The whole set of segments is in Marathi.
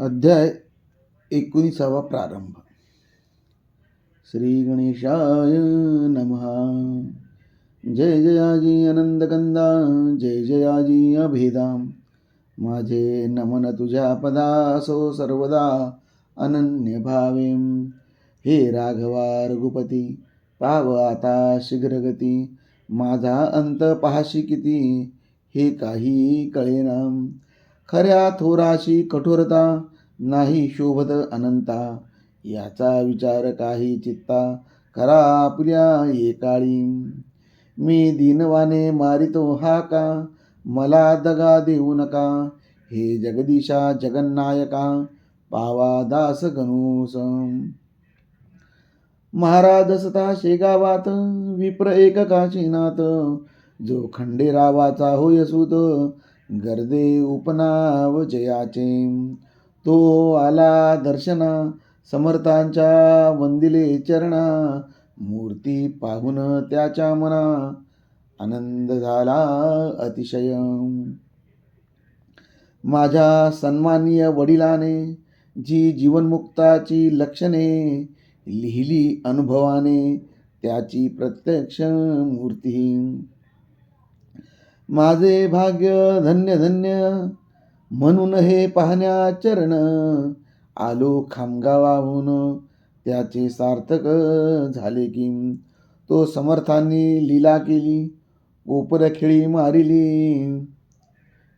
अध्याय 19 प्रारंभ. श्री गणेशाय नमः. जय जयाजी आनंदकंदा, जय जयाजी अभेदा. माझे नमन तुझ्या पदासो सर्वदा अनन्य भावे. हे राघवा रघुपती, पाव आता शीघ्रगती. माझा अंत पाहाशी किती, हे काही कळेना. खऱ्या थोराशी कठोरता, नाही शोभत अनंता. याचा विचार काही चित्ता, करा आपल्या एकाळी. मी दीनवाने मारितो हाका, मला दगा देऊ नका. हे जगदीशा जगन्नायका, पावा दास गणूस. महाराज सता शेगावात, विप्र एककाची नात. जो खंडेरावाचा होय सूत, गर्दे उपनाव जयाचे. तो आला दर्शना, समर्थांच्या वंदिले चरणा. मूर्ती पाहून त्याच्या मना, आनंद झाला अतिशय. माझ्या सन्माननीय वडिलाने, जी जीवनमुक्ताची लक्षणे लिहिली अनुभवाने, त्याची प्रत्यक्ष मूर्ती. माझे भाग्य धन्य धन्य, म्हणून हे पाहण्या चरण. आलो खामगावाहून, त्याचे सार्थक झाले की. तो समर्थांनी लीला केली, कोपरखेळी मारिली.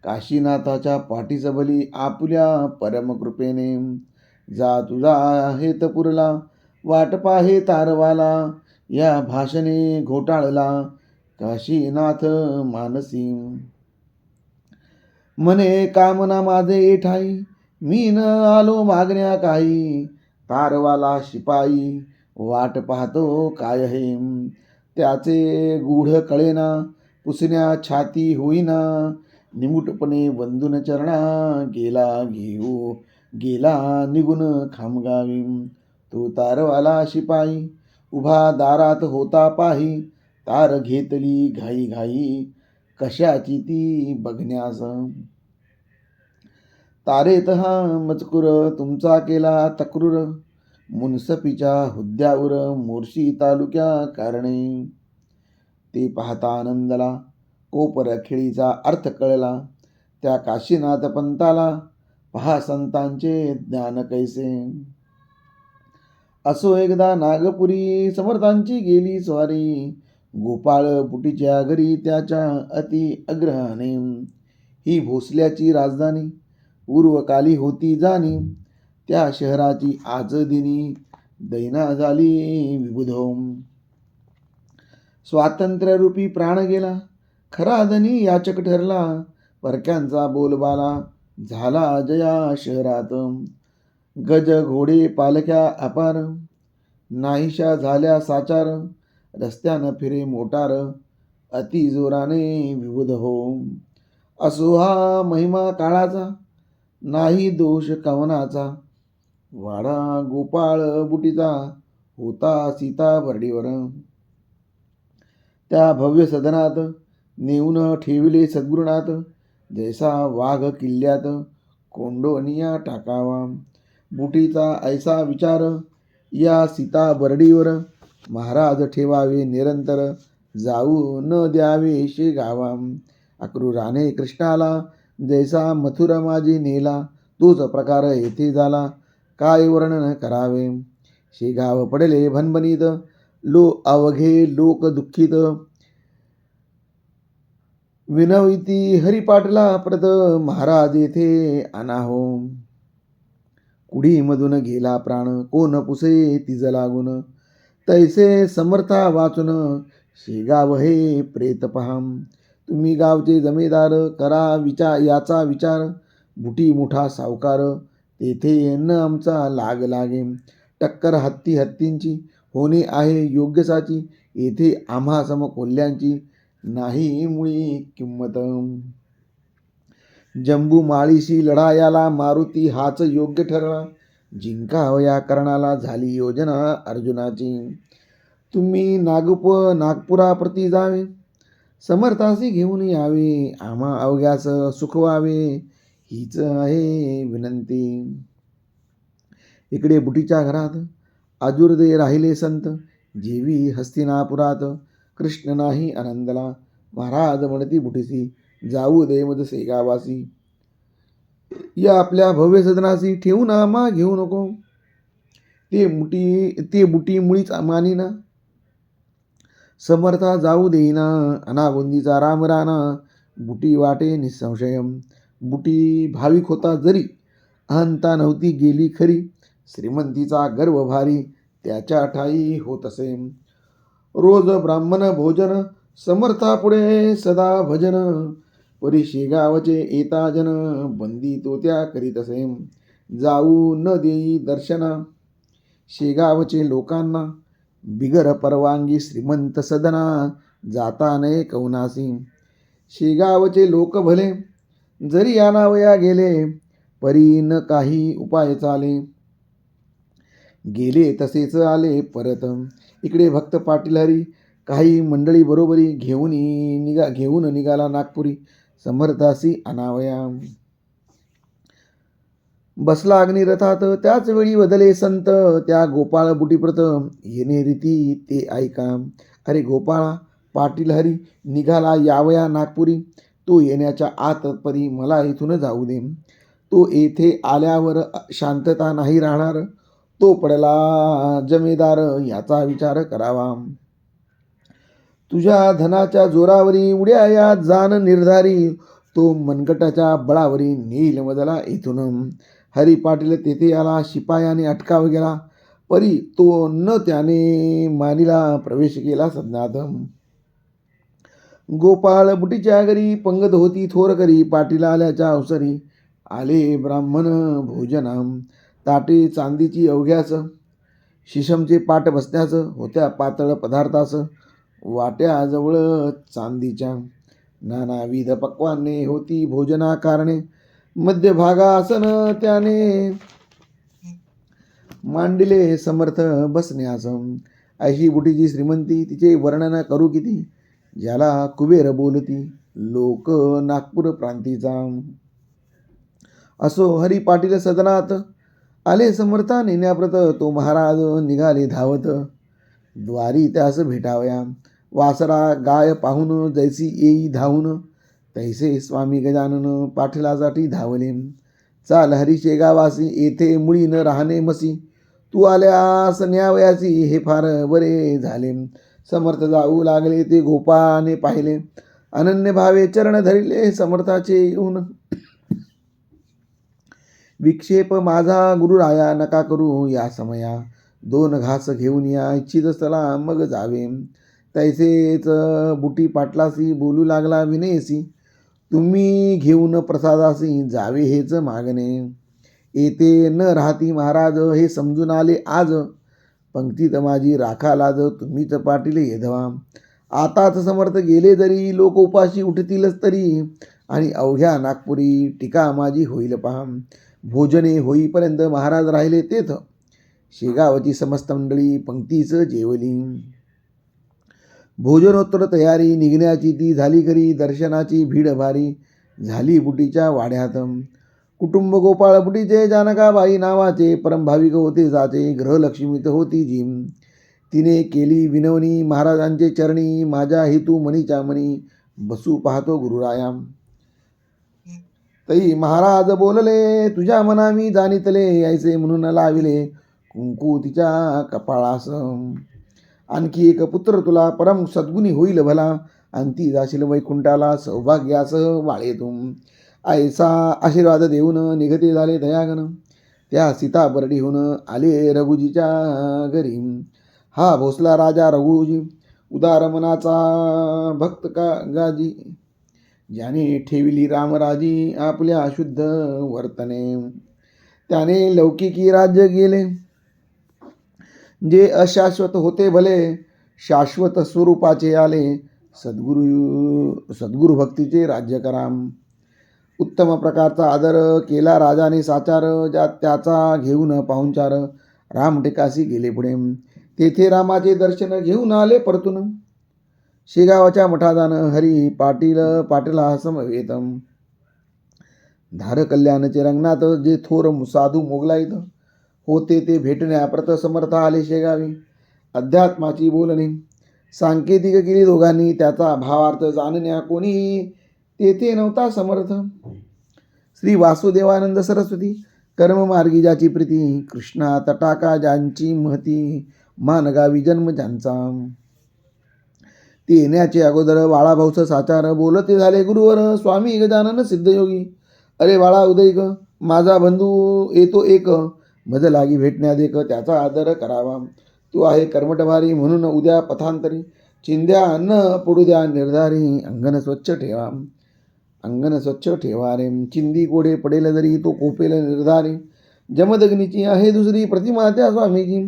काशीनाथाच्या पाठीस बली, आपुल्या परमकृपेने. जा तुझा हेत पुरला, वाट पाहे तारवाला. या भाषणे घोटाळला, काशीनाथ मानसी. म्हणे कामना माझे ठाई, मी न आलो मागण्या काही. तारवाला शिपाई, वाट पाहतो काय हे. त्याचे गूढ कळेना, पुसण्या छाती होईना. निमुटपणे वंदून चरणा, गेला निघून खामगावी. तो तारवाला शिपाई, उभा दारात होता पाही. तार घेतली घाई घाई, कशाची ती बघण्यास. तारेत हा मजकूर, तुमचा केला तक्रूर. मुनसफीच्या हुद्द्यावर, मोर्शी तालुक्या कारणे. ते पाहता आनंदला, कोपरखेळीचा अर्थ कळला. त्या काशीनाथ पंताला, पहा संतांचे ज्ञान कैसे. असो एकदा नागपुरी, समर्थांची गेली स्वारी. गोपाळ बुटीच्या घरी, त्याच्या अति अग्रहाने. ही भोसल्याची राजधानी, पूर्वकाली होती जाणी. त्या शहराची आज दिनी, दैना झाली विबुधो. स्वातंत्र्यरूपी प्राण गेला, खरा धनी याचक ठरला. परक्यांचा बोलबाला, झाला जया शहरात. गज घोडे पालख्या अपार, नाहीशा झाल्या साचार. रस्त्यानं फिरे मोटार, अति जोराने विबुध हो. असो हा महिमा काळाचा, नाही दोष कवनाचा. वाडा गोपाळ बुटीचा, होता सीता बर्डीवर. त्या भव्य सदनात, नेऊन ठेविले सद्गुरुनाथ. जैसा वाघ किल्ल्यात, कोंडोनिया टाकावा. बुटीचा ऐसा विचार, या सीता बर्डीवर. महाराज ठेवावे निरंतर, जाऊ न द्यावे शेगावा. अक्रूराने कृष्णाला, जैसा मथुरा माझी नेला. तोच प्रकार येथे झाला, काय वर्णन करावे. शेगाव पडले भणभणीत, अवघे लोक दुःखित. विनविती हरिपाटला प्रत, महाराज येथे अनाहो. कुडीमधून गेला प्राण, कोण पुसे तिज लागून. तैसे समर्था वाचून, शेगाव हे प्रेत पहा. तुम्ही गावचे जमेदार, करा याचा विचार. बुटी मोठा सावकार, तेथे न आमचा लाग लागे. टक्कर हत्ती हत्तींची, होणे आहे योग्यसाची. येथे आम्हा सम कोल्ह्यांची, नाही मुळी किंमत. जंबू माळीशी लढायाला, मारुती हाच योग्य ठरला. जिंकावया कर्णाला, झाली योजना अर्जुनाची. तुम्ही नागपुराप्रती जावे, समर्थासी घेऊन यावे. आम्हा अवघ्यास सुख व्हावे, हीच आहे विनंती. इकडे बुटीच्या घरात आजुर्दे राहिले संत, जेवी हस्तिनापुरात कृष्ण नाही आनंदला. महाराज म्हणती बुटीसी, जाऊ दे मज शेगावासी. या आपल्या भव्य सदनासी ठेवून आम्हा घेऊ नको. ते बुटी मुळीच मानिना. समर्था जाऊ देईना, अनागोंदीचा राम राणा. बुटी वाटे निसंशयम. बुटी भाविक होता जरी, अहंता नव्हती गेली खरी. श्रीमंतीचा गर्व भारी, त्याच्या ठाई होत असे. रोज ब्राह्मण भोजन, समर्था पुढे सदा भजन. परी शेगावचे येता जन, बंदी तो त्या करीत असे. जाऊ न देई दर्शना, शेगावचे लोकांना. बिगर परवानगी श्रीमंत सदना, जाता नये कौनासी. शेगावचे लोक भले, जरी आणावया गेले. परी न काही उपाय चाले, गेले तसेच आले परत. इकडे भक्त पाटील हरी काही मंडळी बरोबरी घेऊन निघाला नागपुरी. समर्थासी आणावया. बसला अग्निरथात, त्याच वेळी बदले संत. त्या गोपाळ बुटीप्रत येणे रीती ते ऐका. अरे गोपाळा, पाटील हरी निघाला यावया नागपुरी. तो येण्याच्या आत परी मला इथून जाऊ दे. तो येथे आल्यावर शांतता नाही राहणार. तो पडला जमेदार, याचा विचार करावा. तुझ्या धनाच्या जोरावरी उड्या या जाण निर्धारी. तो मनगटाच्या बळावरी नेईल मजला इथून. हरी पाटील तेथे आला, शिपायाने अटकाव गेला. परी तो न त्याने मानिला, प्रवेश केला सदनात. गोपाळ बुटीच्या घरी पंगत होती थोर करी. पाटील आल्याच्या अवसरी आले ब्राह्मण भोजनाम. ताटे चांदीची अवघ्यास, शिशमचे पाट बसण्यास. होत्या पातळ पदार्थास, वाट्याजवळ चांदीच्या. नानाविध पक्वाने होती भोजना कारणे. मध्यभागासन त्याने मांडिले समर्थ बसण्यास. अशी बुटीची श्रीमंती, तिचे वर्णन करू किती. ज्याला कुबेर बोलती लोक नागपूर प्रांतीचा. असो हरी पाटील सदनात आले समर्था नेण्याप्रत. तो महाराज निघाले धावत, द्वारी त्यास भेटावया. वासरा गाय पाहून जैसी येई धावून. तैसे स्वामी गजानन पाटीलासाठी धावले. चाल हरी शेगावासी, येथे मुळी न राहणे मसी. तू आल्यास न्यावयासी, हे फार बरे झाले. समर्थ जाऊ लागले, ते गोपाळाने पाहिले. अनन्य भावे चरण धरिले समर्थाचे येऊन. विक्षेप माझा गुरुराया, नका करू या समया. 2 घास घेऊन या, इच्छित असला मग जावे. तैसेच बुटी पाटलासी बोलू लागला विनयसी. तुम्ही घेऊन प्रसादासी, जावे हेच मागणे. येथे न राहती महाराज, हे समजून आले आज. पंक्तीत माझी राखा लाज, तुम्हीच पाटील येधवा. आताच समर्थ गेले जरी, लोक उपाशी उठतीलच तरी. आणि अवघ्या नागपुरी टीका माझी होईल पहा. भोजने होईपर्यंत महाराज राहिले तेथ. शेगावची समस्त मंडळी पंक्तीच जेवली. भोजनोत्तर तयारी निघण्याची ती झाली खरी. दर्शनाची भीड भारी झाली बुटीच्या वाड्यात. कुटुंब गोपाळ बुटीचे, जानकाबाई नावाचे. परमभाविक होते जाचे, गृहलक्ष्मीत होती जी. तिने केली विनवणी महाराजांचे चरणी. माझ्या हेतू मनीच्या मनी, बसू पाहतो गुरुराया. तई महाराज बोलले, तुझ्या मना मी जाणितले. ऐसे म्हणून लाविले कुंकू तिच्या कपाळास. आणखी एक पुत्र तुला, परम सद्गुणी होईल भला. अंती जाशील वैकुंठाला, सौभाग्यासह वाळेतून. ऐसा आशीर्वाद देऊन निघते झाले दयागण. त्या सीता बरडीहून आले रघुजीच्या घरी. हा भोसला राजा रघुजी, उदार मनाचा भक्त गाजी. ज्याने ठेविली रामराजी, आपल्या शुद्ध वर्तने. त्याने लौकिकी राज्य गेले, जे अशाश्वत होते भले. शाश्वत स्वरूपाचे आले, सद्गुरु भक्तीचे राज्य कराम. उत्तम प्रकारचा आदर केला राजाने साचार. त्याचा घेऊन पाहुणचार, रामटेकासी गेले पुढे. तेथे रामाचे दर्शन घेऊन आले परतून. शेगावच्या मठादान हरी पाटीला समवेत. धार कल्याणचे रंगनाथ, जे थोर साधू मोगलाईत. होते ते भेटण्या प्रत समर्थ आले शेगावी. अध्यात्माची बोलणे सांकेतिक केली दोघांनी, त्याचा भावार्थ जाणण्या कोणी तेथे नव्हता समर्थ. श्री वासुदेवानंद सरस्वती कर्ममार्गी ज्याची प्रीती, कृष्णा तटाका ज्यांची महती, मानगावी जन्म ज्यांचा. ते येण्याचे अगोदर बाळाभाऊच साचार, बोलते झाले गुरुवर स्वामी गजानन सिद्धयोगी. अरे बाळा उदयिक, माझा बंधू येतो एक, मज लागी भेटण्यात एक, त्याचा आदर करावा. तू आहे कर्मठ भारी, म्हणून उद्या पथांतरी, चिंध्या अन्न पडू द्या निर्धारी, अंगण स्वच्छ ठेवा. अंगण स्वच्छ ठेवा रे, चिंदी कोडे पडेल जरी, तो कोपेल निर्धारी. जमदग्नीची आहे दुसरी प्रतिमा त्या स्वामीची,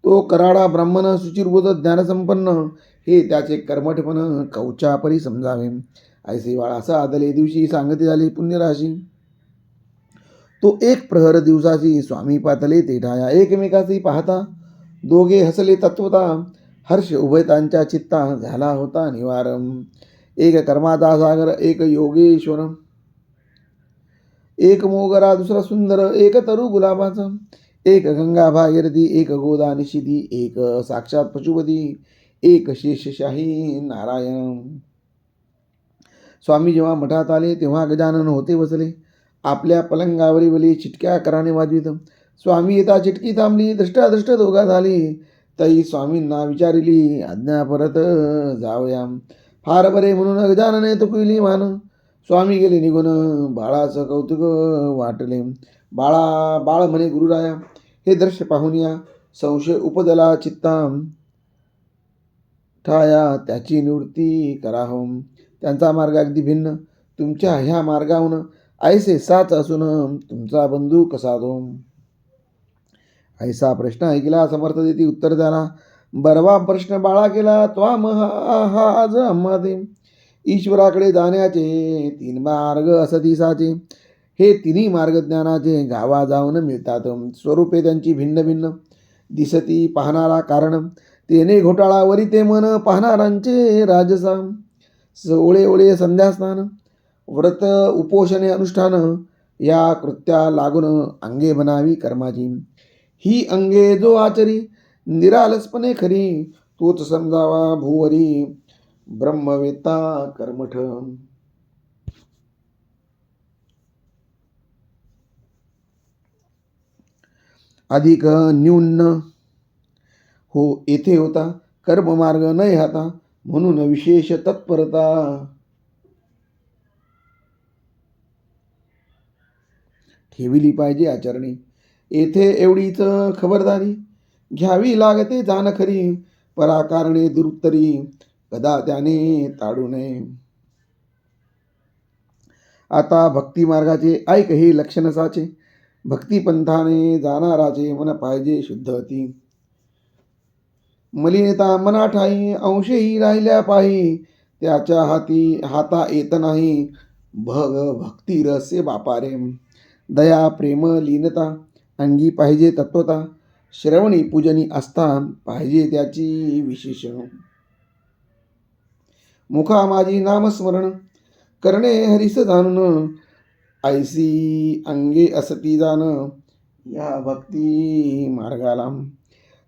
तो कराडा ब्राह्मण सुचिरबोध ज्ञानसंपन्न, हे त्याचे कर्मठपण कवचा परी समजावे. ऐसे बाळा असं आदले दिवशी, सांगते झाली पुण्यराशी. तो एक प्रहर दिवसाची, स्वामी पातले ते ठाया, एकमेकाची पाहता दोघे हसले तत्वता. हर्ष उभयतांच्या चित्ता झाला होता निवार. एक कर्माचा सागर एक योगेश्वर, एक मोगरा दुसरा सुंदर, एक तरु गुलाबाचा, एक गंगा भागीरथी, एक गोदा निशिधी, एक साक्षात पशुपती, एक शेषशाही नारायण. स्वामी जेव्हा मठात आले तेव्हा गजानन होते बसले, आपल्या पलंगावरी बली चिटक्या कराने वाजवित. स्वामी येता चिटकी थांबली, दृष्टादृष्ट दोघा झाली. तई स्वामींना विचारिली, आज्ञा परत जावया. फार बरे म्हणून गजानने तुकविली मान, स्वामी गेले निघून, बाळाचं कौतुक वाटले. बाळ म्हणे गुरुराया, हे दृश्य पाहून या, संशय उपजला चित्ता ठाया, त्याची निवृत्ती करा हो. त्यांचा मार्ग अगदी भिन्न, तुमच्या ह्या मार्गाहून ऐसे साच असून तुमचा बंधू कसा तो. ऐसा प्रश्न ऐकला समर्थ देती उत्तर त्याला, बरवा प्रश्न बाळा केला त्वाम हा आज आम्हा ते. ईश्वराकडे जाण्याचे तीन मार्ग असती साचे, हे तिन्ही मार्ग ज्ञानाचे गावा जाऊन मिळतात. स्वरूपे त्यांची भिन्न भिन्न, दिसती पाहणारा कारण, तेने घोटाळावरी ते मन पाहणारांचे राजसा. ओळे ओळे संध्यास्नान, व्रत उपोषणे अनुष्ठान, या कृत्या लागून अंगे बनावी कर्माची. ही अंगे जो आचरी निरालसपणे खरी, तोच समजावा भूवरी ब्रह्मवेत्ता कर्मठ. अधिक न्यून हो येथे होता, कर्ममार्ग नाही हाता, म्हणून विशेष तत्परता. ठेविली पाहिजे आचरणी, येथे एवढीच खबरदारी, घ्यावी लागते जाण खरी, पराकारणे दुरुत्तरी, कदा त्याने ताडू नये. आता भक्ती मार्गाचे ऐक हे लक्षण साचे, भक्तिपंथाने जाणाराचे मन पाहिजे शुद्धती. मलिनता मना ठाई, अंशही राहिल्या पायी, त्याच्या हाता येत नाही, भक्ती रसे बापारे. दया प्रेम लीनता, अंगी पाहिजे तत्वता, श्रवणी पूजनी असता पाहिजे त्याची विशेषण. मुखा माझी नामस्मरण, करणे हरिस जाणून, ऐसी अंगे असती जाण, या भक्ती मार्गाला.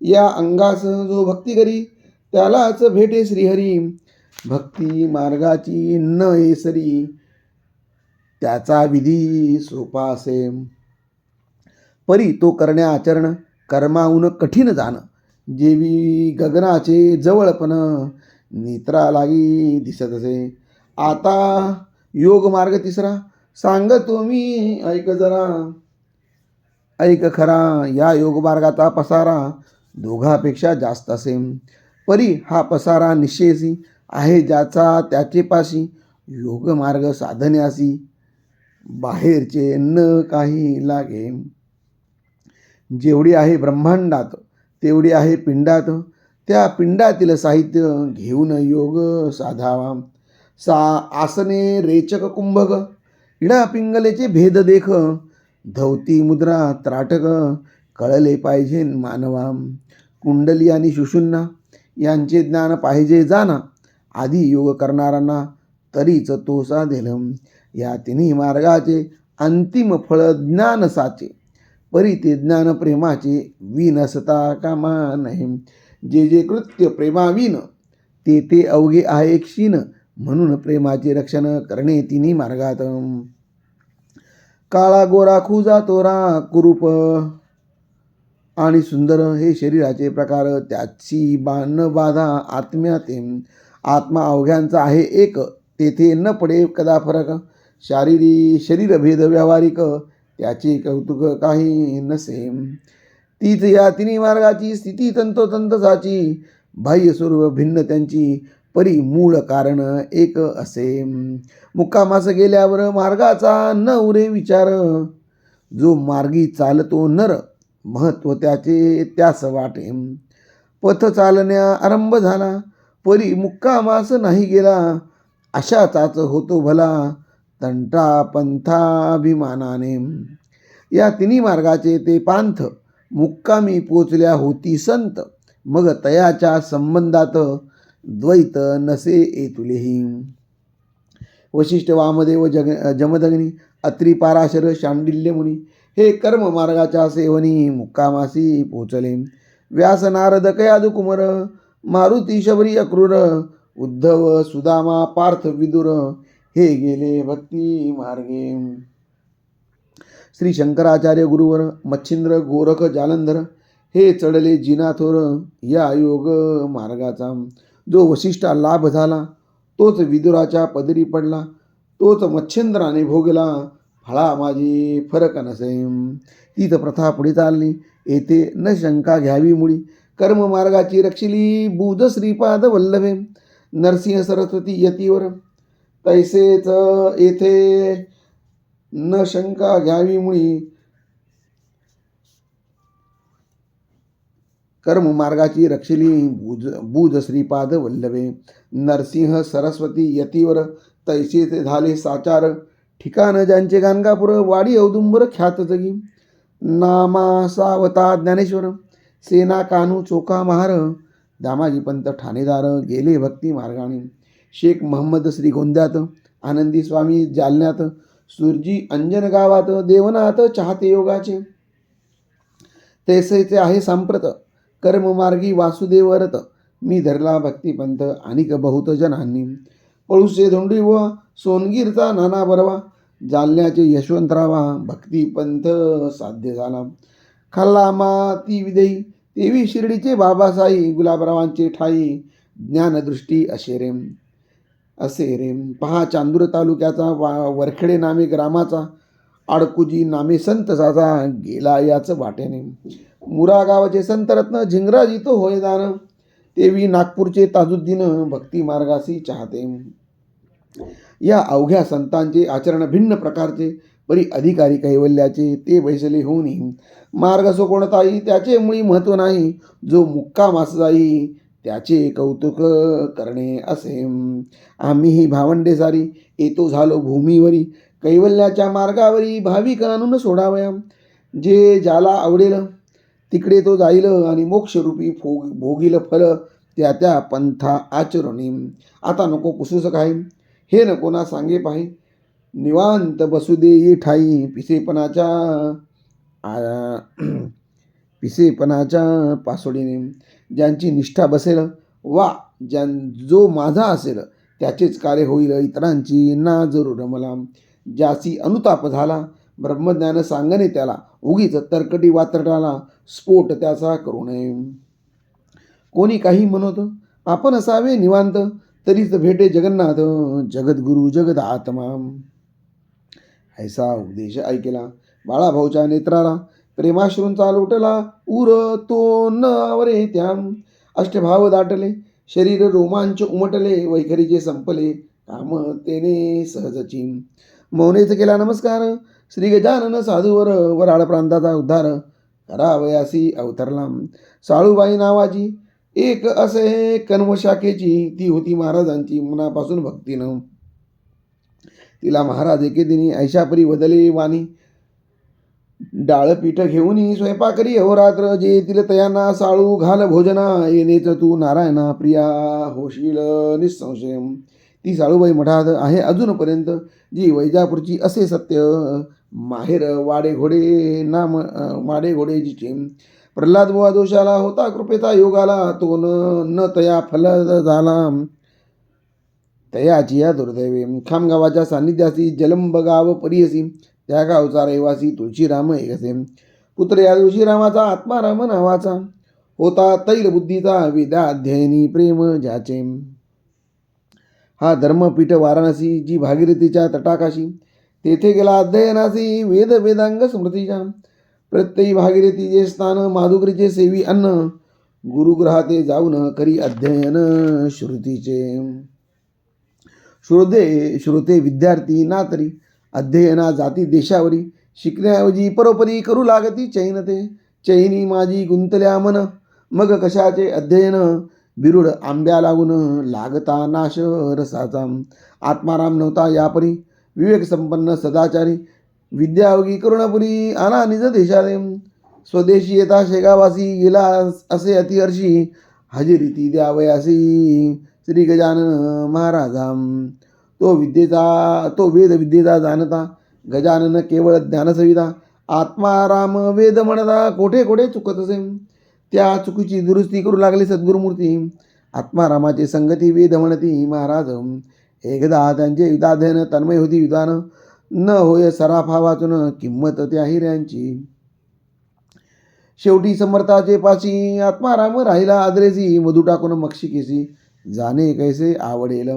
या अंगास जो भक्ती करी, त्यालाच भेटे श्रीहरी. भक्ती मार्गाची न येसरी, त्याचा विधी सोपा असे. परी तो करण्या आचरण, कर्माहून कठीण जाण, जेवी गगनाचे जवळपण, नेत्रा लागी दिसत असे. आता योग मार्ग तिसरा सांगतो मी, ऐक जरा ऐक खरा. या योग मार्गाचा पसारा दोघापेक्षा जास्त असे. परी हा पसारा निश्चयसी आहे ज्याचा त्याचे पाशी, योग मार्ग साधण्यासी बाहेरचे न काही लागे. जेवढी आहे ब्रह्मांडात तेवढी आहे पिंडात, त्या पिंडातील साहित्य घेऊन योग साधावा. आसने रेचक कुंभक, इडा पिंगलेचे भेद देख, धवती मुद्रा त्राटक, कळले पाहिजे मानवा. कुंडली आणि सुषुम्ना यांचे ज्ञान पाहिजे जाना, आधी योग करणाऱ्यांना तरीच तो साधेल. या तिन्ही मार्गाचे अंतिम फळ ज्ञान साचे, परी ते ज्ञान प्रेमाचे विनसता कामा नाही. जे जे कृत्य प्रेमाविन ते ते अवघे आहे क्षीण. म्हणून प्रेमाचे रक्षण करणे तिन्ही मार्गात. काळा गोरा खुजा तोरा कुरूप आणि सुंदर हे शरीराचे प्रकार. त्याची बाण बाधा आत्म्याते. आत्मा अवघ्यांचा आहे एक, तेथे न पडे कदा फरक. शरीरभेद व्यावहारिक, त्याचे कौतुक काही नसे. तीच या तिन्ही मार्गाची स्थिती तंतोतंत साची. बाह्य स्वरूप भिन्न त्यांची, परी मूळ कारण एक असे. मुक्कामास गेल्यावर मार्गाचा न उरे विचार. जो मार्गी चालतो नर, महत्व त्याचे त्यास वाटे. पथ चालण्या आरंभ झाला, परी मुक्कामास नाही गेला. अशाचाच होतो भला, तंटा पंथाभिमानाने. या तिन्ही मार्गाचे ते पांथ, मुक्कामी पोचल्या होती संत. मग तयाच्या संबंधात द्वैत नसे येतुलेही. वशिष्ठ वामदेव जमदग्नी अत्री पाराशर शांडिल्य मुनी हे कर्म मार्गाच्या सेवनी मुक्कामासी पोचले. व्यास नारद कयादु कुमर, मारुती शबरी अक्रूर, उद्धव सुदामा पार्थ विदुर हे गेले भक्ती मार्गे. श्री शंकराचार्य गुरुवर मच्छिंद्र गोरख जालंधर हे चढले जिनाथोर या योग मार्गाचा. जो वशिष्ठा लाभ झाला तोच विदुराच्या पदरी पडला. तोच मच्छिंद्राने भोगला, फळा माझी फरक नसे. तीच प्रथा पुढे चालली, येथे न शंका घ्यावी मुळी. कर्म मार्गाची रक्षिली बुध श्रीपाद वल्लभे. नरसिंह सरस्वती यतीवर तैसेच येथे न शंका घ्यावी मुळी. कर्म मार्गाची रक्षिली बुध श्रीपाद वल्लभे. नरसिंह सरस्वती यतीवर तैसेच झाले साचार. ठिकाण ज्यांचे गाणगापूर, वाडी औदुंबर ख्यात जगी. नामा सावता ज्ञानेश्वर, सेना कानू चोखा महार. दामाजी पंत ठाणेदार गेले भक्ती मार्गाने. शेख महम्मद श्रीगोंद्यात, आनंदी स्वामी जालन्यात, सुरजी अंजन गावात. देवनाथ चाहते योगाचे, तैसेचे आहे सांप्रत. कर्ममार्गी वासुदेवरत, मी धरला भक्तिपंथ अनिक बहुत जनांनी. पळुसे धोंडी व सोनगीरचा नाना बरवा. जालन्याचे यशवंतरावा भक्तिपंथ साध्य झाला. खाल्ला माती विदेई देवी शिर्डीचे बाबासाई. गुलाबरावांचे ठाई ज्ञानदृष्टी असे रे. पहा चांदूर तालुक्याचा वरखेडे नामे ग्रामाचा. आडकुजी नामे संत साचा गेला याच वाटेने. मुरा गावाचे संतरत्न झिंगराजी तो होय दान. तेवी नागपूरचे ताजुद्दीन भक्ती मार्गासी चाहते. या अवघ्या संतांचे आचरण भिन्न प्रकारचे, परी अधिकारी कैवल्याचे ते बैसले होऊनी. मार्ग सो कोणताही त्याचे मुळी महत्व नाही. जो मुक्कामास जाई त्याचे कौतुक करणे असे. आम्हीही भावंडे सारी येतो झालो भूमीवरी. कैवल्याच्या मार्गावरी भाविक आणून सोडावया. जे ज्याला आवडेल तिकडे तो जाईल, आणि मोक्षरूपी भोगील फल त्या त्या पंथा आचरणी. आता नको कुसूस काही, हे नको ना सांगे पाही. निवांत बसू दे ये ठाई. पिसेपणाच्या पासोडीने. ज्यांची निष्ठा बसेल वा जो माझा असेल त्याचेच कार्य होईल. इतरांची ना जरूर मला. ज्यासी अनुताप झाला ब्रह्मज्ञान सांगणे त्याला. उगीच तरकटी वात्रटाला स्फोट त्याचा करू नये. कोणी काही म्हणत आपण असावे निवांत. तरीच भेटे जगन्नाथ जगद्गुरु जगद आत्मा. ऐसा उपदेश ऐकला बाळाभाऊच्या नेत्राला. प्रेमाश्रूंचा लोटला उर तो न आवरे त्या. अष्टभाव दाटले शरीर रोमांच उमटले. वैखरीचे संपले काम तेने सहजची. मौनेच केला नमस्कार श्री गजानन साधूवर. वराळ प्रांताचा उद्धार करावयासी अवतरला. साळूबाई नावाची एक असे कन्मशाखेची. ती होती महाराजांची मनापासून भक्तीनं. तिला महाराज एके दिनी ऐशापरी वदले वाणी. डाळपीठ घेऊन स्वयंपाकरी अहोरात्र. जे येतील तयांना साळू घाल भोजना. येणेच तू नारायणा प्रिया होशील निसंशय. ती साळूबाई मठात आहे अजूनपर्यंत. जी वैजापूरची असे सत्य माहेर वाडे घोडे नाम वाडे घोडे जिचे. प्रल्हाद बुवा दोषाला होता कृपेचा योगाला, तो न तया फल झाला तयाची या दुर्दैवे. खामगावाच्या सान्निध्यासी जलंब गाव परियसी, त्या गावचा रहिवासी तुळशीराम एकसे. पुत्र या तुळशीरामाचा आत्मा राम नावाचा, होता तैल बुद्धीचा वेदाध्ययनी प्रेम ज्याचे. हा धर्मपीठ वाराणसी, जी भागीरथीच्या तटाकाशी, तेथे गेला अध्ययनासी वेद वेदांग स्मृतीच्या. प्रत्ययी भागीरथीचे स्थान, माधुकरीचे सेवी अन्न, गुरुग्रहाते जाऊन करी अध्ययन श्रुतीचे. श्रोते विद्यार्थी ना तरी, अध्ययना जाती देशावरी, शिकण्याऐवजी परोपरी करू लागती चैनते. चैनी माझी गुंतल्या मन, मग कशाचे अध्ययन, बिरुड आंब्या लागून लागता नाश रसाचा. आत्माराम नव्हता यापरी, विवेक संपन्न सदाचारी, विद्यायोगी करुणापुरी आला निज देशाले. स्वदेशी येता शेगावासी, गेला असे अतिहर्षी, हजेरीती द्यावयासी श्री गजानन महाराजा. तो वेद विद्येचा जाणता, गजानन केवळ ज्ञानसविता. आत्माराम वेद म्हणता, कोठे कोठे चुकत असे, त्या चुकीची दुरुस्ती करू लागले सद्गुरुमूर्ती. आत्मारामाचे संगती वेद म्हणती महाराज, एकदा त्यांचे विदाध्ययन तन्मय होती विद्वान. न होय सराफा वाचून किंमत त्या हिऱ्यांची. शेवटी समर्थाचे पाशी, आत्माराम राहिला आदरेसी, मधु टाकून मक्षिकेसी, जाणे कैसे आवडेल.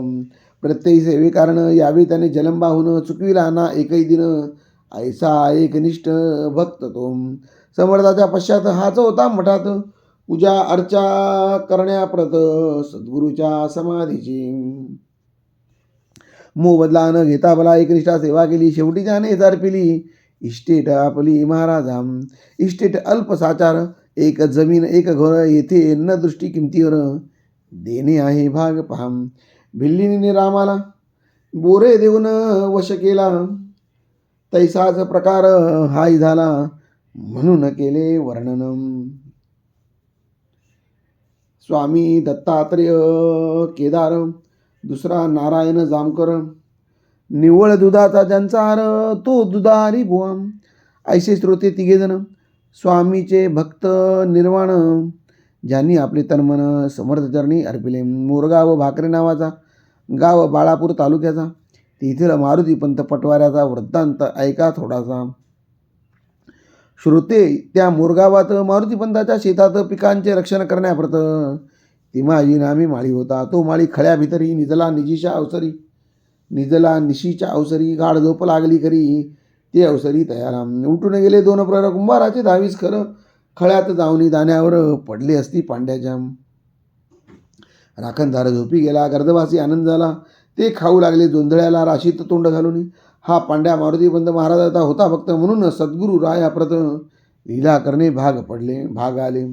प्रत्ययी सेवे कारण यावे त्याने जलंबाहून, चुकविला ना एकही दिन, ऐसा एकनिष्ठ भक्त तो. समर्थाच्या पश्चात हाच होता मठात, पूजा अर्चा करण्याप्रत सद्गुरूच्या समाधीची. मोबदला न घेता भला एकनिष्ठा सेवा केली, शेवटी त्याने अर्पिली इस्टेट आपली महाराजा. इस्टेट अल्प साचार, एक जमीन एक घर, येथे न दृष्टी किमतीवर, देणे आहे भाग पहाम. भिल्लीने रामाला बोरे देऊन वश केला, तैसाच प्रकार हाय झाला, म्हणून केले वर्णन. स्वामी दत्तात्रेय केदार, दुसरा नारायण जामकर, निव्वळ दुधाचा ज्यांचा हार, तो दुधारी बुवा. ऐसे श्रोते तिघेजण, स्वामीचे भक्त निर्वाण, ज्यांनी आपले तनमन समर्थचरणी अर्पिले. मोरगाव भाकरे नावाचा गाव बाळापूर तालुक्याचा, तेथील मारुतीपंत पटवाऱ्याचा वृत्तांत ऐका थोडासा. श्रोते, त्या मोरगावात मारुतीपंताच्या शेतात पिकांचे रक्षण करण्याप्रत तिमाजी नामी माळी होता. तो माळी खळ्या भितरी निजला निशीच्या अवसरी, गाढ झोप लागली खरी, ते अवसरी तयारा. उठून गेले दोन प्रहर, कुंभाराचे 22 खरं, खळ्यात जाऊनी दाण्यावर पडले असती पांड्याच्या. राखणदार झोपी गेला, गर्दवासी आनंद झाला, ते खाऊ लागले जोंधळ्याला राशीत तोंड घालून. हा पांड्या मारुतीपंत महाराजाचा होता भक्त, म्हणून सद्गुरू रायाप्रत लीला करणे भाग आले.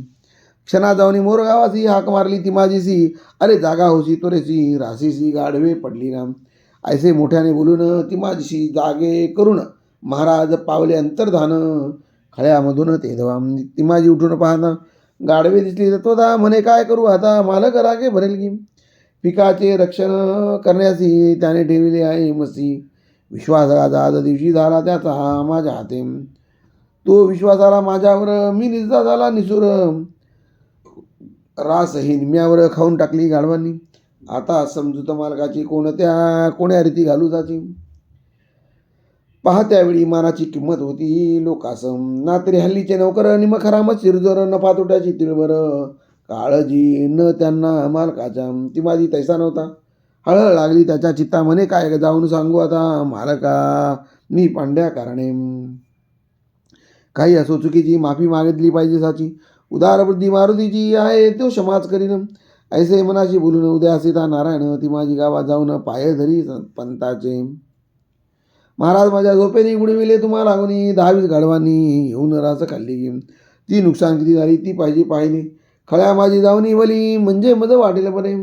क्षणा जाऊनी मोरगावासी हाक मारली तिमाजीसी, अरे जागा होसी तोरेसी, राशीसी गाढवे पडली ना. ऐसे मोठ्याने बोलून तिमाजीशी जागे करून महाराज पावले अंतर्धान. खळ्यामधून तेधवा तिमाजी उठून पाहता, गाढवे दिसली तत्वदा, म्हणे काय करू आता, मालक रागे भरेल की. पिकाचे रक्षण करण्यासी त्याने ठेविले आहे मसी, विश्वासाचा आज दिवशी झाला त्याचा माझ्या हाते. तो विश्वासाला माझ्यावर, मी निजदा झाला निसूर. रास ही निम्यावर खाऊन टाकली गाढवांनी, आता समजूत मालकाची कोण्या रीती घालू जाची. पहा त्यावेळी मानाची किंमत होती लोकासम, ना तरी हल्लीचे नौकर निमखरामत शिरजोर, नफा तोट्याची तिळभर, काळजी न त्यांना मालकाच्या. तिमाजी तैसा नव्हता, हळहळ लागली त्याच्या चित्ता, म्हणे काय जाऊन सांगू आता मालका, मी पांड्या कारणे. काही असो चुकीची माफी मागितली पाहिजे साची, उदार बुद्धी मारुतीची आहे तो क्षमाच करीन. ऐसे मनाशी बोलून उद्या सीता नारायण, तिमाजी गावात जाऊन पाय धरी पंताचे. महाराज माझ्या झोपेने गुडविले तुम्हाला लागून, 22 गाढवांनी येऊन रास खाल्ली. ती नुकसान किती झाली ती पाहिली, खळ्या माझी जाऊनी भली, म्हणजे मज वाटेल बरे.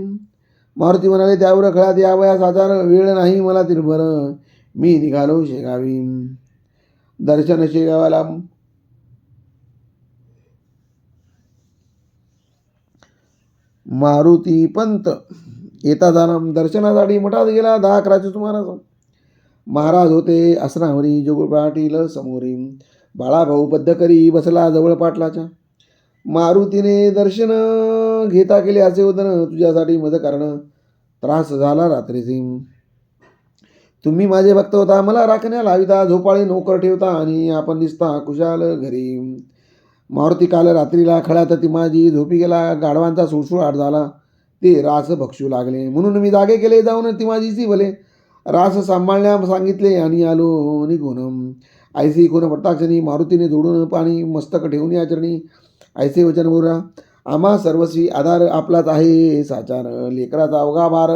मारुती म्हणाले, त्यावर खळ्यात यावयास आचार, वेळ नाही मला तिरभर, मी निघालो शेगावी. दर्शन शेगावाला मारुती पंत येता जाणं दर्शनासाठी मठात गेला. 10-11च्या सुमारास महाराज होते आसनावरी, जोगू पाटील समोरी. बाळाभाऊ बद्ध करी बसला जवळ पाटलाच्या. मारुतीने दर्शन घेता केले असे वदन, तुझ्यासाठी मज कारण त्रास झाला रात्रीचे. तुम्ही माझे भक्त होता, मला राखण्या लाविता, झोपाळे नोकर ठेवता, आणि आपण दिसता कुशाल घरी. मारुती काल रात्रीला खळ्यात ती माझी झोपी गेला, गाढवांचा सुळसुळाट झाला, ते रास भक्षू लागले. म्हणून मी जागे केले जाऊन ती माझीची भले, रास सांभाळण्या सांगितले आणि आलो निघून. ऐसी कोण पट्टाक्षणी मारुतीने जोडून पाणी मस्तक ठेवून या चरणी, ऐसे वचन बोला, आम्हा सर्वस्वी आधार आपलाच आहे साचार. लेकराचा अवघा भार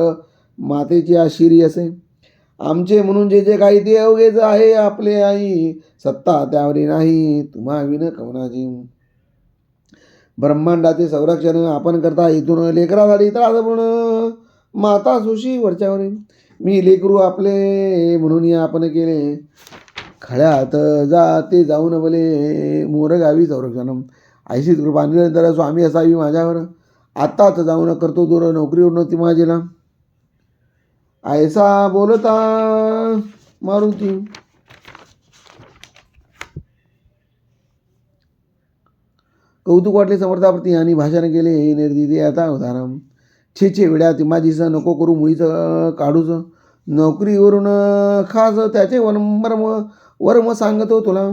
मातेची आशिरी असे, आमचे म्हणून जे जे काही ते अवघेच आहे आपले आई. सत्ता त्यावरी नाही तुम्हा विन कवनाची. ब्रह्मांडाचे संरक्षण आपण करता इथून, लेकरासाठी त्रासपूर्ण माता सुशी वरच्यावर. मी लेकरू आपले म्हणून या आपण केले, खळ्यात जाते जाऊन भले मोरगावी संरक्षण. ऐशीच कृपा निरंतर स्वामी असावी माझ्यावर, आत्ताच जाऊन करतो दूर नोकरीवर नव्हती माझीला. ऐसा बोलता मारुती. कौतुक वाटले समर्थाप्रती आणि भाषण केले निर्दिती आता उदाहरण. छे वेड्या ती माझीच नको करू मुळीच काढूच, नोकरीवरून खास त्याचे वर्म सांगतो तुला.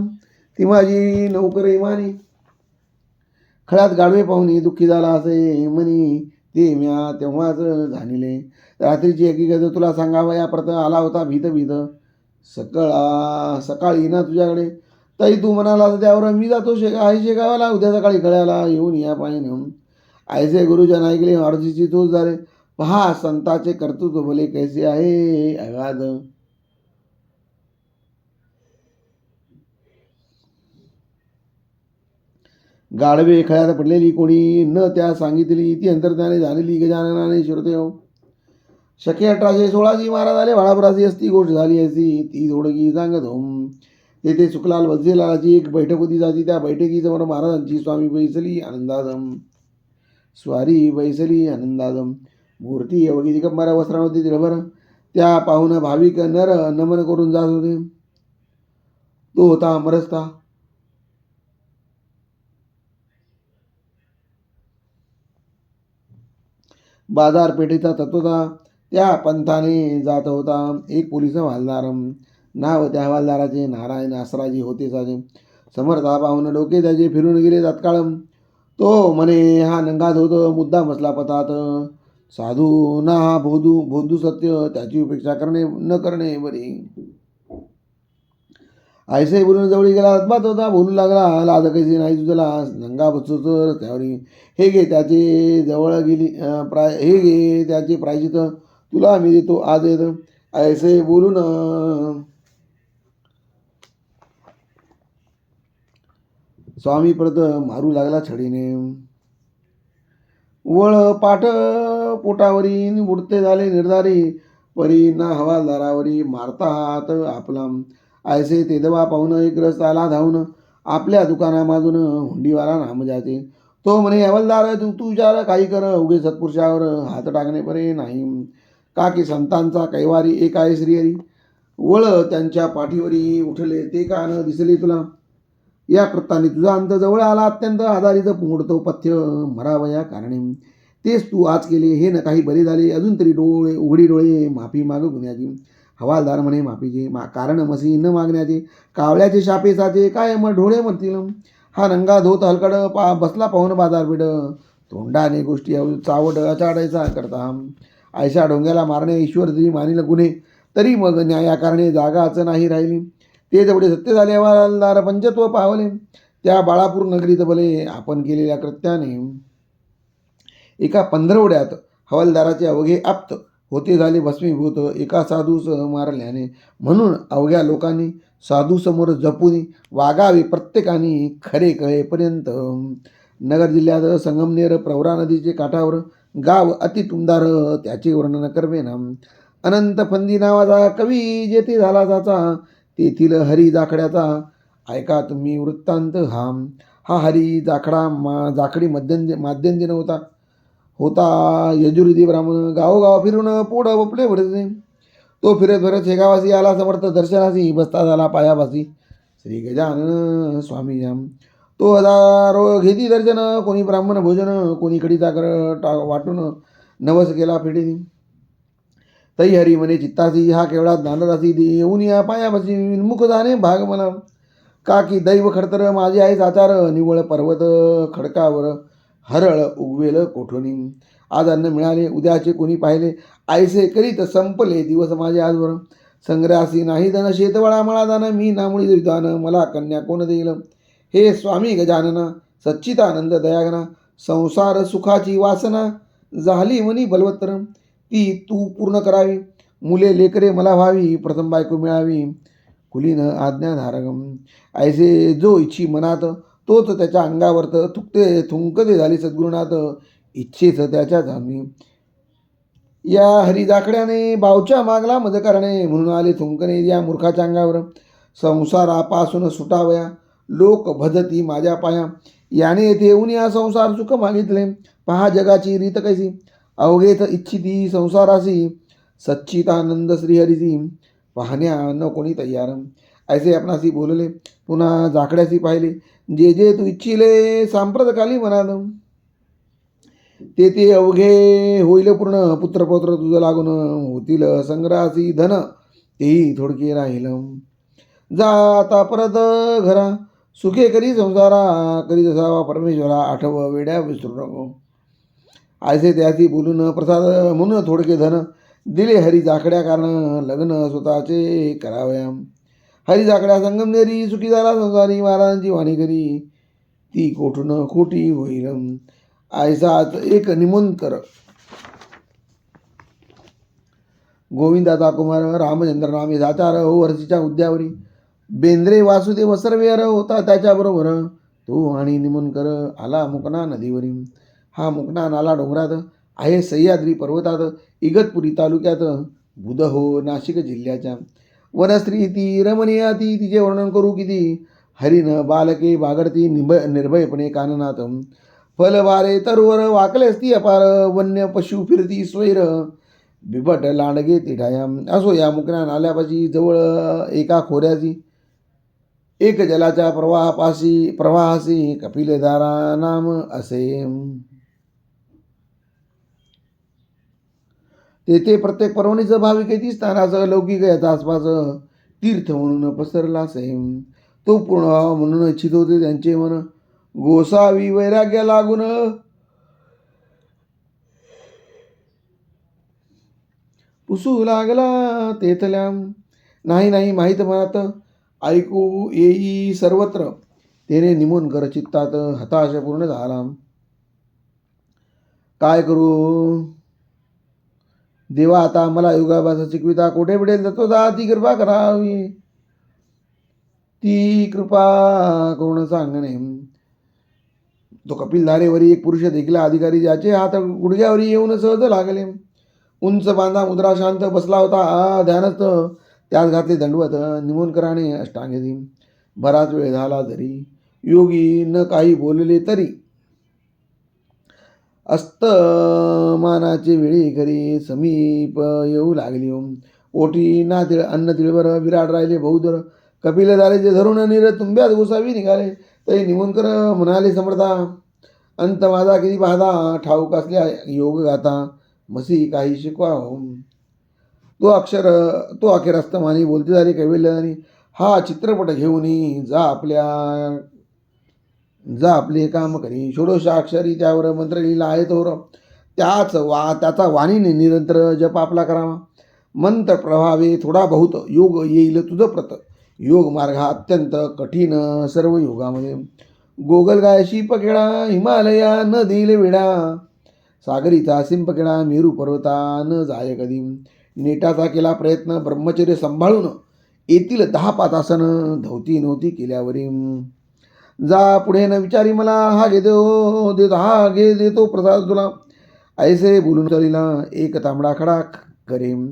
ती माझी नोकरी मानी, खळ्यात गाडवे पाहुणी दुःखी झाला असे म्हणी, ते म्या तेव्हाच जाणिले. रात्रीची हकीकत तुला सांगावं या प्रत आला होता भीत भीत. सकाळी ना तुझ्याकडे ताई तू म्हणाला त्यावर मी जातो शेगावाला, उद्या सकाळी कळ्याला येऊन या पाहिजे. ऐसे गुरुजन ऐकले मारुतीची तोच झाले, पहा संताचे कर्तृत्व भले कैसे आहे अगाध. गाढवे खळ्यात पडलेली कोणी न त्या सांगितली, ती अंतर्ज्ञाने जाणली गजाननाने श्रोते हो. शके 1816 महाराज आले, बाळापुराची असती गोष्ट झाली अशी ती जोडगी सांगत हो. तेथे सुखलाल बसलेलाची एक बैठक होती जाती, त्या बैठकीसमोर महाराजांची स्वामी बैसली आनंदादम. स्वारी बैसली आनंदादम. मूर्ती अवघी दिगंबरा वस्त्रांवरती तिळभर, त्या पाहून भाविक नर नमन करून जात होते. तो होता अमरस्ता. बाजारपेठेचा तत्वता त्या पंथाने जात होता. एक पोलिस हवालदार, नाव त्या हवालदाराचे नारायण आसराजी होते साजे. समर्था पाहून डोके त्याचे फिरून गेले तात्काळ. तो म्हणे हा नंगात होत मुद्दा बसला पतात, साधू ना हा बोधू सत्य, त्याची उपेक्षा करणे न करणे बरी. ऐसे बोलून जवळी गेला, अद्भात होता बोलू लागला, लाज कैसी नाही तुझला नंगा बसतो तर त्यावरी. हे घे त्याचे जवळ गेली हे घे त्याचे प्रायचित, तुला मी देतो आज येत. ऐसे बोलून स्वामी परत मारू लागला छडीने. वळ पाठ पोटावरी बुडते झाले निर्धारी, परी ना हवालदारावरी मारता हात आपला. ऐसे तेदवा पाहून एक रस आला धावून, आपल्या दुकानामाजून हुंडीवाला नाम जाते. तो म्हणे हवालदार तू विचार काही कर, उगे सत्पुरुषावर हात टाकणे बरे नाही. का की संतांचा कैवारी एक आहे श्रीहरी, वळ त्यांच्या पाठीवरी उठले ते का न दिसले तुला. या कृत्याने तुझा अंत जवळ आला, अत्यंत आधारित मोडतो पथ्य मरावया कारणे. तेच तू आज केले हे न काही बरे झाले, अजून तरी उघडी डोळे माफी माग गुन्ह्याची. हवालदार म्हणे माफीचे कारण मसी न मागण्याचे, कावळ्याचे शापेसाचे काय मग ढोळे म्हणतील. हा नंगा धोत हलकड बसला पाहून बाजारपेठ, तोंडाने गोष्टी चावट अचाडायचा करता. आयशा डोंग्याला मारणे ईश्वर जरी मानिल गुन्हे, तरी मग न्यायाकारणे जागाच नाही राहिली. ते जेवढे सत्य झाले हवालदार पंचत्व पावले, त्या बाळापूर नगरीत भले आपण केलेल्या कृत्याने. एका पंधरवड्यात हवालदाराचे अवघे आप्त होते झाले भस्मीभूत, एका साधूस मारल्याने. म्हणून अवघ्या लोकांनी साधू समोर जपून वागावे प्रत्येकाने खरे कळेपर्यंत. नगर जिल्ह्यात संगमनेर प्रवरा नदीचे काठावर गाव अति टुमदार, त्याचे वर्णन करवेना. अनंत फंदी नावाचा कवी जेथे झाला त्याचा, तेथील हरी जाखड्याचा ऐका तुम्ही वृत्तांत हा. हा हरी जाखडी माध्यंदी होता यजुर्वेदी ब्राह्मण, गावोगाव फिरून पोड बपले भरते. तो फिरत फिरत शेगावासी आला समर्थ दर्शनासी बसता झाला पायापासी श्री गजानन स्वामी जाम. तो हजारो घेती दर्शन कोणी ब्राह्मण भोजन कोणी कडीचा वाटून नवस केला फेडीनी. तई हरी म्हणे चित्तासी हा केवळा ज्ञानरासी येऊन या पायापासी मुख जाणे भाग मला. का की दैव खडतर माझे आहे आचार निवळ पर्वत खडकावर हरळ उगवेल कोठोनी. आज अन्न मिळाले उद्याचे कोणी पाहिले आयसे करीत संपले दिवस माझे आजवर. संग्रहासी नाही धन शेतवळा मळा दान मी नामुळी विधान मला कन्या कोण देईल. हे स्वामी गजानना सच्चिदानंद दयागना संसार सुखाची वासना झाली मनी बलवत्तर ती तू पूर्ण करावी. मुले लेकरे मला व्हावी प्रथम बायको मिळावी कुलीन आज्ञाधारकम. ऐसे जो इच्छी मनात तोच त्याच्या अंगावर्त थुकते थुंकते झाली सद्गुरुनाथ इच्छेच त्याच्या जामी. या हरिदाखड्याने बावच्या मागला मज करणे म्हणून आले थुंकणे या मूर्खाच्या अंगावर. संसारापासून सुटावया लोक भजती माझ्या पाया याने येथे येऊन या संसार सुख मागितले. पहा जगाची रीत कैसी अवघेत इच्छिती संसारासी सच्चिदानंद श्रीहरीची पाहण्या न कोणी तयार. ऐसे आपणासी बोलले पुन्हा जाकड्यासी पाहिले जे जे तू इच्छिले सांप्रतकाली मनात ते ते अवघे होईल पूर्ण. पुत्रपौत्र तुझं लागून होतील संग्रहासी धन तेही थोडके राहील. जाता परत घरा सुखे करी संसारा करी जसावा परमेश्वरा आठव वेड्या विसरू नको. ऐसे त्याची बोलून प्रसाद म्हणून थोडके धन दिले हरी जाकड्या कारण लग्न स्वतःचे करावया. हरी जाकड्या संगमनेरी सुखी झाला संसारी महाराजांची वाणी करी ती कोठून खोटी होईल. ऐसाच एक निमंतर गोविंदाचा कुमार रामचंद्र नामे साचार हो वर्षीच्या उद्यावरी बेंद्रे वासुदेव सर्वेर होता त्याच्याबरोबर तो आणि निमंकर आला मुकना नदीवरी. हा मुकना नाला डोंगरात आहे सह्याद्री पर्वतात इगतपुरी तालुक्यात बुधहो नाशिक जिल्ह्याच्या. वनस्त्री ती रमणीया ती तिचे वर्णन करू किती हरिण बालके बागडती निर्भयपणे काननात. फलवारे तरुवर वाकले असती अपार वन्य पशु फिरती स्वैर बिबट लांडगे तिढाया. असो या मुकना नाल्यापाशी जवळ एका खोऱ्याची एक जलाच्या प्रवाहासी कपिलधारा नाम असे. तेथे प्रत्येक पर्वणीचं भाविक येथे स्थानाचं लौकिक याचा आसपास तीर्थ म्हणून पसरला असे. तो पूर्ण व्हावा म्हणून इच्छित होते त्यांचे मन गोसावी वैराग्य लागून पुसू लागला तेथल्या. नाही नाही माहीत मनात ऐकू येई सर्वत्र तेने निमोनकर चित्तात हताश पूर्ण झाला. काय करू देवा आता मला योगाभ्यास शिकविता कोठे भेटेल तत्वदा ती कृपा करावी. ती कृपा करून सांगणे. तो कपिलधारेवरी एक पुरुष देखील अधिकारी ज्याचे हात गुडघ्यावरी येऊन सहज लागले. उंच बांधा मुद्रा शांत बसला होता ध्यानस्थ त्यात घातले दंडवत निमोनकराने अष्टांगी. बराच वेळ झाला तरी योगी न काही बोलले तरी अस्तमानाचे वेळी घरी समीप येऊ लागली. ओटी ना तिळ अन्न तिळवर विराट राहिले बहुदर. कपिलधारेचे धरून तुंब्यात गोसावी निघाले. तरी निमोनकर म्हणाले समर्था अंत माझा किती पाहता ठाऊक असल्या योग गाता मसी काही शिकवा. तो अखेर अस्तमानी बोलते झाले कैवल्याने हा चित्रपट घेऊन जा आपले काम करी. षोडशाक्षरी त्यावर मंत्र लिहिला आहे तोर त्याचा वाणीने निरंतर जप आपला करावा. मंत्र प्रभावे थोडा बहुत योग येईल तुझं प्रत. योग मार्ग हा अत्यंत कठीण सर्व योगामध्ये. गोगलगाय शिंपखेडा हिमालया न देईल वेडा. सागरीचा शिंपखेडा मेरू पर्वता न जाय कधी. नेटाचा केला प्रयत्न ब्रह्मचर्य सांभाळून येथील 10 पातासन धवती नव्हती केल्यावरी. जा पुढे न विचारी मला हा देतो प्रसाद तुला. ऐसे बोलून चालीला एक तांबडा खडा करेम.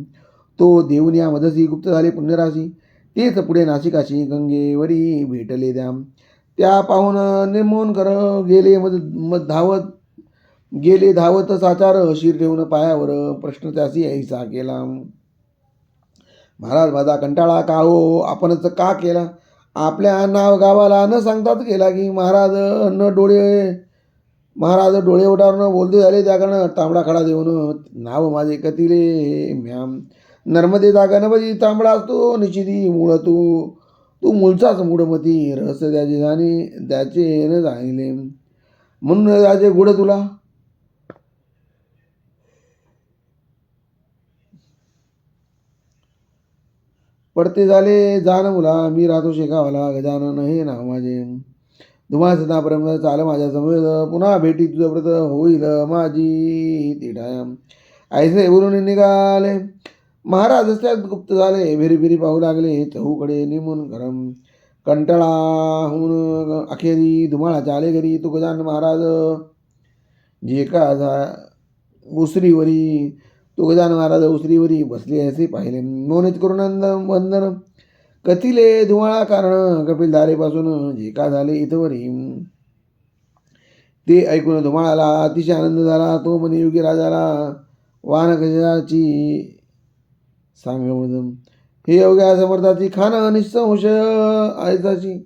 तो देऊनिया मधसी गुप्त झाले पुण्यराशी. तेच पुढे नाशिकाशी गंगेवरी भेटले द्या. त्या पाहून निमोनकर गेले धावत साचार शिर ठेवून पायावर प्रश्न त्यासी ऐसा केला. महाराज माझा कंटाळा का हो आपणच का केला. आपल्या नाव गावाला न सांगताच गेला की महाराज डोळे उठारून बोलते झाले त्या कारण तांबडा खडा देऊन नाव माझे कथिले मॅम. नर्मदेचा गणपती तांबडा असतो निश्चिती मूळ तू तू मूळचाच मूढमती रहस्य त्याचे जाणे त्याचे न जाणले म्हणून राजे गुढ तुला. पडते झाले जाण मुला मी राहतो शेगावाला गजानन हे नाव माझे. धुमा सदापर्यंत चाल माझ्या समवेत पुन्हा भेटी तुझं व्रत होईल माझी तिठाया. ऐसे बोलून निघाले महाराज रस्त्यात गुप्त झाले फेरी फेरी पाहू लागले चहूकडे निमून गरम. कंटाळा होऊन अखेरी धुमाळाच्या आले घरी तू गजानन महाराज जे का उसरीवरी तू गजानन महाराज उसरीवरी बसले असे पाहिले मोनित करून वंदन कथिले धुमाळा कारण कपिल धारेपासून जे का झाले इथवरी. ते ऐकून धुमाळाला अतिशय आनंद झाला तो म्हणे योगी राजाला वानकशाची सांग हे योग्या समर्थाची खान निसंशय आयसाची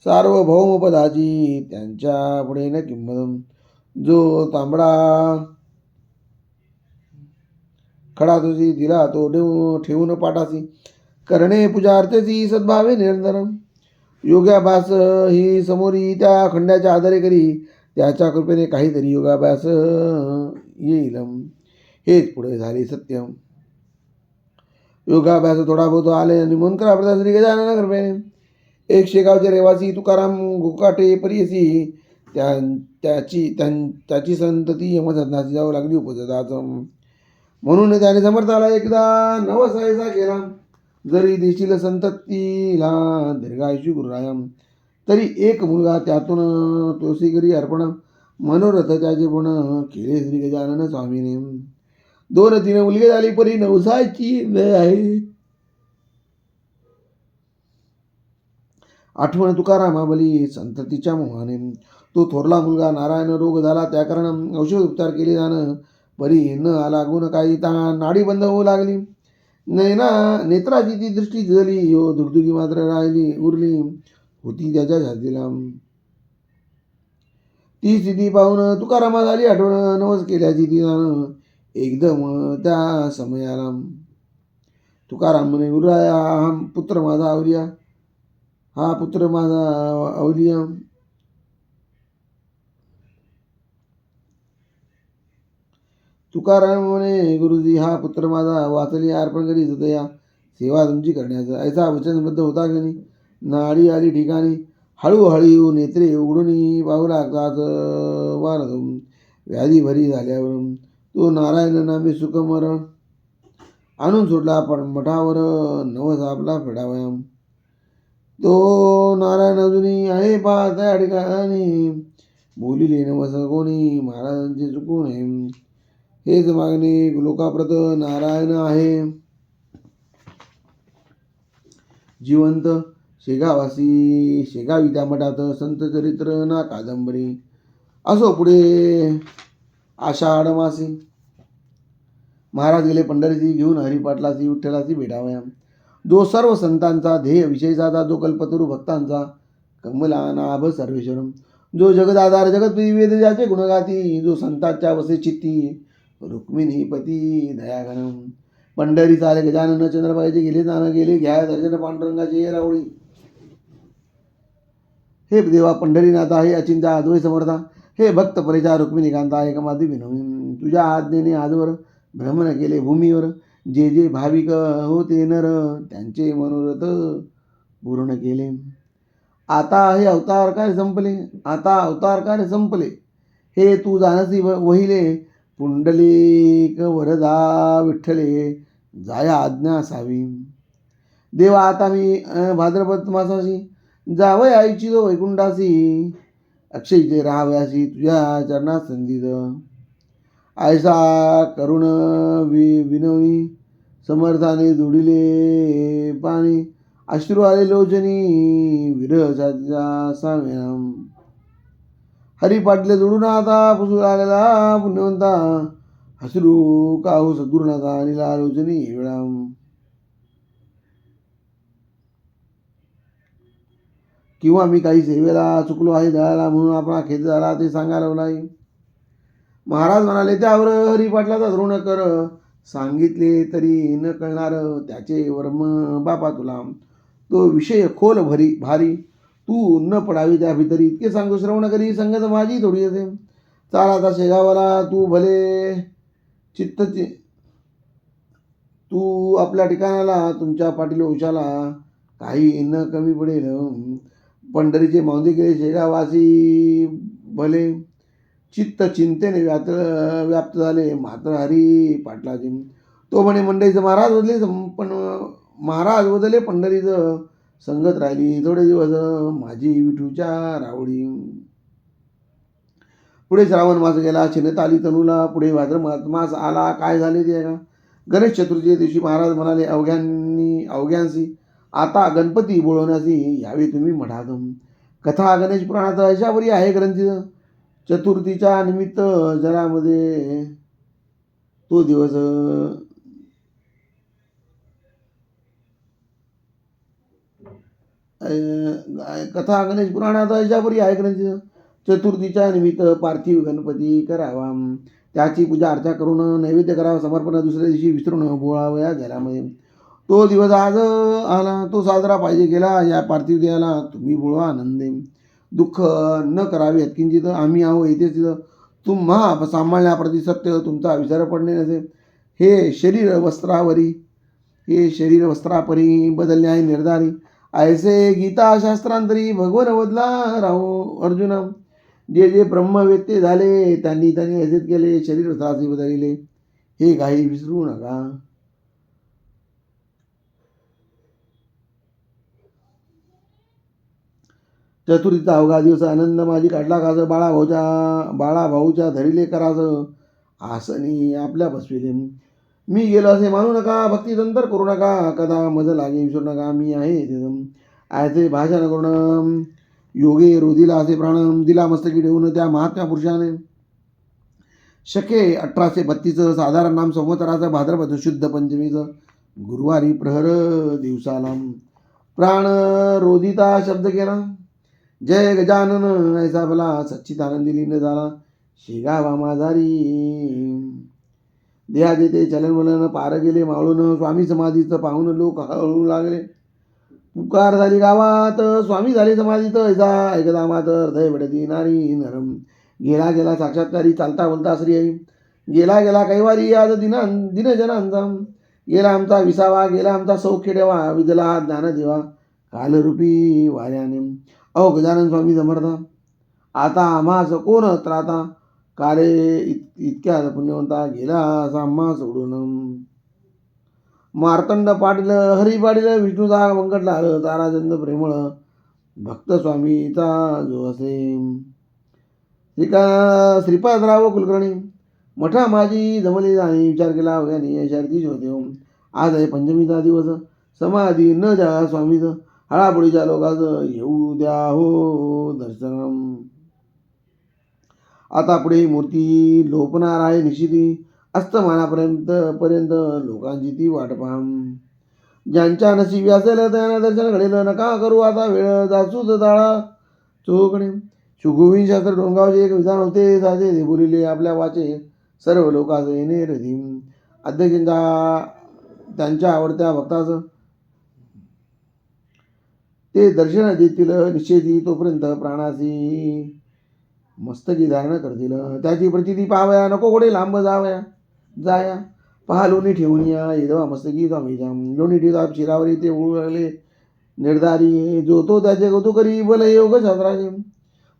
सार्वभौमपदाची त्यांच्या पुढे न किंमत. जो तांबडा खडा तुझी दिला तो ठेवून पाठासी करणे पूजा अर्चेची सद्भावे निरंतर. योगाभ्यास ही समोरी त्या खंड्याच्या आधारे करी त्याच्या कृपेने काहीतरी योगाभ्यास येईल. हेच पुढे झाले सत्य. योगाभ्यास थोडा बहुत आले आणि मन करा प्रदा श्री गजानन कृपेने. एक शेगावचे रहिवासी तुकाराम गोकाटे परियसी त्याची संतती यमधनाची जाऊ लागली उपजताच. म्हणून त्याने समर्थाला एकदा नवसायसा केला. जरी देशील संततीला दीर्घायुषी गुरुरायम तरी एक मुलगा त्यातून तुळशीगिरी अर्पण मनोरथ त्याचे पण केले श्री गजानन स्वामीने. 2-3 मुलगे झाली परी नवसाची आहे. आठवण तुकारामावली संततीच्या मोहाने. तो थोरला मुलगा नारायण रोग झाला त्या कारण औषध उपचार केले जाणं परी न आला गुण काही नाडी बंद होऊ लागली. नैना नेत्राची ती दृष्टी झाली हो दुगदुगी मात्र उरली होती त्याच्या छातीला. ती स्थिती पाहून तुकारामा झाली आठवण नवस केल्याची ती जाणं एकदम त्या समयाला. तुकाराम म्हणे गुरुराया हा पुत्र माझा अवलिया तुकाराम म्हणे गुरुजी हा पुत्र माझा वाचली अर्पण करी सदया सेवा तुमची करण्याचं ऐसा वचनबद्ध होता की नाही. नाडी आली ठिकाणी हळूहळू नेत्रे उघडून पाहू लागतात वारदून व्याधी भरी झाल्यावर तो नारायण नामे सुखमर आणून सोडला पण मठावर नवस आपला फेडावया. तो नारायण अजूनही आहे पहा त्या ठिकाणी बोलिले नवस कोणी महाराजांचे चुकून हेच मागणे लोकाप्रत नारायण आहे जिवंत. शेगावी त्या मठात संत चरित्र ना कादंबरी. असो पुढे आषाढ मासी महाराज गेले पंढरीची घेऊन हरिपाटलाची विठ्ठलाची भेटावया. जो सर्व संतांचा ध्येय विषयीचा जो कल्पतरू भक्तांचा कमला नाभ सर्वेश्वरम. जो जगदाधार जगत विवेद ज्याचे गुणगाती. जो संतांच्या वसे चित्ती रुक्मिणीपती दयागणम. पंढरी चाले गजानन चंद्रबाईचे गेले जाणं गेले घ्या दर्शन पांडुरंगाचे रावळी. हे देवा पंढरीनाथा हे अचिंता अद्वै समर्था हे भक्त परिचा रुक्मिणीकांता एकमादी विनोदी. तुझ्या आज्ञेने आजवर भ्रमण केले भूमीवर. जे जे भाविक होते नर त्यांचे मनोरथ पूर्ण केले. आता अवतार कार्य संपले हे तू जाणसी वहिले. पुंडलिक वरदा विठ्ठले जाया आज्ञा असावी. देवा आता मी भाद्रपद मासाशी जावय आईची जो वैकुंठासी. अक्षयचे राहाव्यासी तुझ्या चरणात संधीत. ऐसा करुण विनवी समर्थाने जोडिले पाणी. अश्रू आले लोचनी विरह साम्याम. हरी पाटले जोडून आता पुसू लागला पुण्यवंता. हसरू काहू सद्गुरुनाथा आणि लोचनी वेळा. किंवा मी काही सेवेला चुकलो आहे दळाला म्हणून आपला खेद झाला ते सांगायला नाही. महाराज म्हणाले, त्यावर हरिपाटलाचा ऋण कर. सांगितले तरी न कळणार त्याचे वर्म बापा तुला. तो विषय खोल भारी तू न पडावी त्या भितरी. इतके सांगतो श्रवण करी संगत माझी थोडी असे. चाल आता शेगावाला तू भले चित्त तू आपल्या ठिकाणाला तुमच्या पाटील उशाला काही न कमी पडेल. पंढरीचे माऊंदे केले शेगावासी भले चित्त चिंतेने व्याप्त झाले मात्र हरी पाटलाचे. तो म्हणे मंडईचं महाराज बदले पण महाराज बदले पंढरीचं संगत राहिली थोडे दिवस माझी विठूच्या रावडी. पुढे श्रावण मास गेला शिनत आली तनूला. पुढे भाद्र मास आला. काय झाले ते का गणेश चतुर्थीच्या दिवशी महाराज म्हणाले अवघ्यांशी आता गणपती बोलवण्याची यावे तुम्ही मठात. कथा गणेश पुराणात अशावरी आहे ग्रंथी. चतुर्थीच्या निमित्त जरामध्ये तो दिवस कथा गणेश पुराणात अशावरी आहे ग्रंथी. चतुर्थीच्या निमित्त पार्थिव गणपती करावा. त्याची पूजा अर्चा करून नैवेद्य करावा. समर्पण दुसऱ्या दिवशी विसरून बोळावया जलामध्ये. तो दिवस आज आला. तो साजरा पाहिजे केला. या पार्थिव देहाला तुम्ही बोळवा आनंदे. दुःख न करावे यत्किंचित. आम्ही आहो येथेच तुम्हा सांभाळण्याप्रती सत्य तुमचा विचार पडणे नसे. हे शरीर वस्त्रापरी बदलणे आहे निर्धारी. ऐसे गीता शास्त्रांतरी भगवन बदला राहू अर्जुना. जे जे ब्रह्मवेत्ते झाले त्यांनी ऐसेच केले. शरीर वस्त्राचे बदलिले हे काही विसरू नका. चतुर्थीचा अवघा दिवस आनंद माझी काढला कास. बाळाभाऊच्या धरिले करास आसनी आपल्या बसविले. मी गेलो असे मानू नका. भक्ती नंतर करू नका. कदा मज लागे विसरू नका. मी आहे ऐसे भाषण करून योगे रोधीला असे प्राण दिला मस्तकी ठेवून त्या महात्म्या पुरुषाने. शके 1832 साधारण नाम संवत्सराचं भाद्रपद शुद्ध पंचमीचं गुरुवारी प्रहर दिवसाला प्राण रोधिता शब्द केला. जय गजानन ऐसा भला सच्चिदानंदी लीन झाला शेगावा माझारी. देहाचे ते चलनवलन पार गेले मावळून. स्वामी समाधीचं पाहून लोक हळू लागले. पुकार झाली गावात स्वामी झाले समाधीत. ऐसा एकदा मात्र हृदय बडती नारी नरम. गेला साक्षात्कारी चालता बोलता श्री आई. गेला कैवारी आज दिनजनांचा. गेला आमचा विसावा. गेला आमचा सौख्य देवा. विजला ज्ञान देवा कालरूपी वाऱ्याने. अहो गजानन स्वामी समर्था आता आम्हास कोण त्राता. कारे इतक्या पुण्यवंता गेला असा आम्हा सोडून. मार्तंड पाटील हरी पाटील विष्णूचा वंकटला ताराचंद प्रेमळ भक्त स्वामीचा जो असे. श्रीपादराव कुलकर्णी मठा माझी जमली जाणी. विचार केला वयाने शर्तीच होते. आज आहे पंचमीचा दिवस. समाधी न द्या स्वामीच. हळापुडीच्या लोकांचं येऊ द्या हो दर्शन. आता पुढे मूर्ती लोपणार आहे निश्चिती. अस्तमानापर्यंत लोकांची ती वाट पहा. ज्यांच्या नशिबी असेल त्यांना दर्शन घडेल. नका करू आता वेळ जासूच जाळा चोकडे. सुगोविंद शास्त्र डोंगावचे एक विधान होते. साजे बोलिले आपल्या वाचे सर्व लोकांचं येणे रधीम. अध्यक्षांच्या त्यांच्या आवडत्या भक्ताचं ते दर्शन देतील निश्चेती. तोपर्यंत प्राणाची मस्तकी धारण करतील. त्याची प्रचिती पाहावया नको कोडे लांब जाया. पहा लोणी ठेवून या येदवा मस्तकी स्वामीच्या. लोणी ठेवता शिरावरी ते ओळू लागले निर्धारी. जो तो त्याचे कौतुकरी बल योग शास्त्राचे.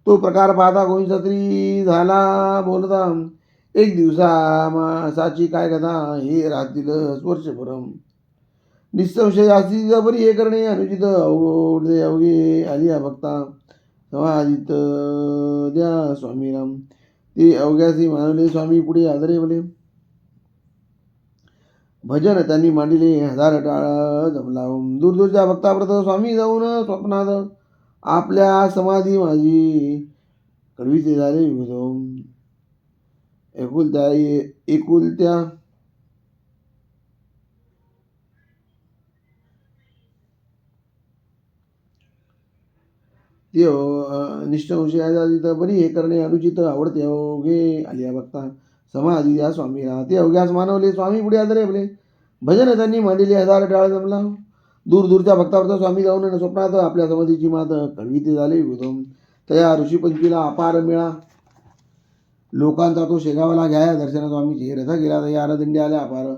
तो प्रकार पाहता गोविंदशास्त्री झाला बोलता. एक दिवसाची काय कथा हे राहतील वर्षभर. निसंशय अशी जबरी हे करणे अनुचित. अवघे आलिया भक्ता समाधीत द्या स्वामीराम. ते अवघ्यासी मानवले स्वामी पुढे आदरे बोले. भजन त्यांनी मांडले हजार टाळ जमला. दूरदूरच्या भक्ताप्रत स्वामी जाऊन स्वप्नात आपल्या समाधी माझी कडवीचे झाले विभूत. एकुलत्या ते निष्ठवंशी तिथं बरी हे करणे अनुचित आवडते अवघे आलिया बघता समाधी द्या स्वामीला. ते अवघ्यास मानवले स्वामी पुढे आदरे आपले भजन त्यांनी मांडले हजार टाळ जमला. दूर दूरच्या भक्तावरचा स्वामी जाऊन स्वप्नात आपल्या समाधीची मात कळविते झाले विधम. तया ऋषीपंचमीला अपार मिळा लोकांचा तो शेगावला घ्या दर्शन स्वामीची. रथ गेला तया दिंडी आल्या अपार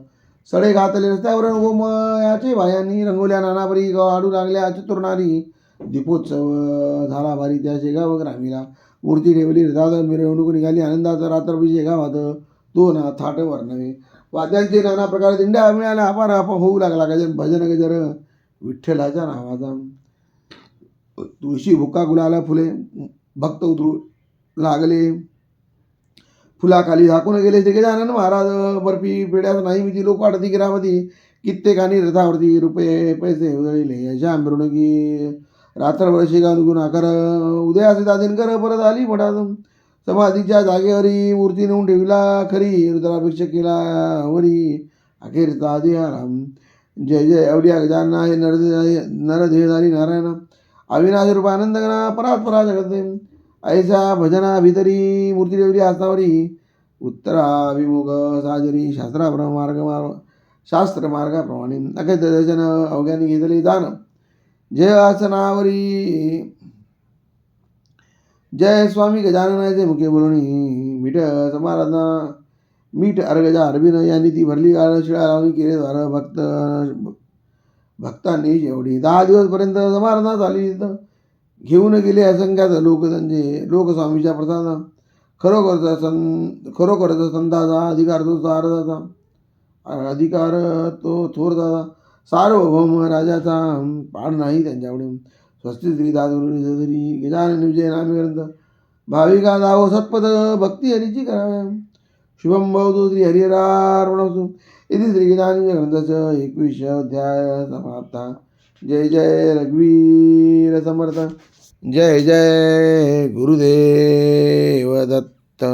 सडे घातले रस्त्यावर गोमयाचे भायांनी रंगोल्या नानापरी गाडू लागल्या चतुर्नारी. दीपोत्सव झाला भारी त्या शेगाव ग्रामीला. मूर्ती ठेवली रथात मिरवणूक निघाली आनंदाचा रात्रभर शेगावात दोन थाट वर्णवे. वाद्यांचे नाना प्रकार दिंड्या मिळाल्या अपार होऊ लागला गजन भजन गजर विठ्ठलाच्या नावाचा. तुळशी भुक्का गुलाला फुले भक्त उतरू लागले फुलाखाली झाकून गेले ते गजानन महाराज. बर्फी पेड्यात नाही मी ती लोक वाटती गिरामती. कित्येकानी रथावरती रुपये पैसे उधळले अशा मिरवणुकी रात्रभर शेगाव निघून आकार उदयाचे दिनकर परत आली मठात. समाधीच्या जागेवरी मूर्ती नेऊन ठेवला खरी रुद्राभिषेक केला वरी अखेरचा आराम. जय जय अवलिया गजानना हे नरदेहधारी नारायण अविनाश रूप आनंद गणा परात्परा जगते. ऐसा भजना भितरी मूर्ती ठेवली आसनावरी उत्तराभिमुख साजरी शास्त्र मार्गाप्रमाणे. अखेर दर्शन अवघ्याने घेतले दान जय आसनावरी. जय स्वामी गजाननाचे मुखे बोलणी मीठ समाराधना मीठ अर्गजा अरविंद यांनी ती भरली शिळा लावणी केले द्वार भक्तांनी शेवटी 10 दिवसपर्यंत समाराधना झाली. घेऊन गेले असंख्यात लोक त्यांचे लोकस्वामीच्या प्रसाद. खरोखरचा संताचा अधिकार तो सारदाचा थोरदाचा सार्वभौम राजाचा पाड नाही त्यांच्यापुढे. स्वस्ती श्री दादरी गजानन विजय नामे ग्रंथ भाविका दावो सत्पद भक्ती हरीची कराव्या. शुभम भवतु श्री हरिहरार्पणमस्तु. इति श्री गजानन ग्रंथाचं 21 अध्याय समाप्ता. जय जय रघुवीर समर्थ. जय जय गुरुदेव दत्त.